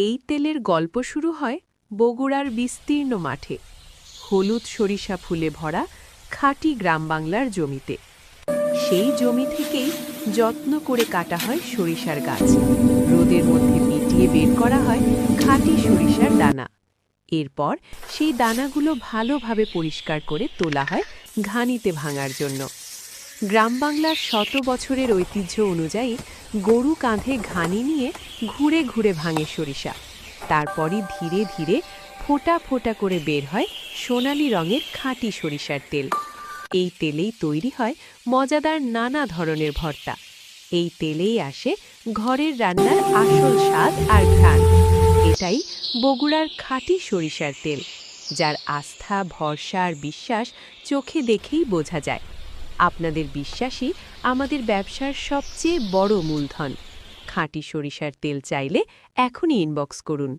এই তেলের গল্প শুরু হয় বগুড়ার বিস্তীর্ণ মাঠে, হলুদ সরিষা ফুলে ভরা খাঁটি গ্রাম বাংলার জমিতে। সেই জমি থেকেই যত্ন করে কাটা হয় সরিষার গাছ, রোদের মধ্যে পিটিয়ে বের করা হয় খাঁটি সরিষার দানা। এরপর সেই দানাগুলো ভালোভাবে পরিষ্কার করে তোলা হয় ঘানিতে ভাঙার জন্য। গ্রাম বাংলার শত বছরের ঐতিহ্য অনুযায়ী গরু কাঁধে ঘানি নিয়ে ঘুরে ঘুরে ভাঙে সরিষা। তারপরই ধীরে ধীরে ফোঁটা ফোঁটা করে বের হয় সোনালি রঙের খাঁটি সরিষার তেল। এই তেলেই তৈরি হয় মজাদার নানা ধরনের ভর্তা। এই তেলেই আসে ঘরের রান্নার আসল স্বাদ আর ঘ্রাণ। এটাই বগুড়ার খাঁটি সরিষার তেল, যার আস্থা, ভরসা আর বিশ্বাস চোখে দেখেই বোঝা যায়। আপনাদের বিশ্বাসই আমাদের ব্যবসার সবচেয়ে বড় মূলধন। খাঁটি সরিষার তেল চাইলে এখনই ইনবক্স করুন।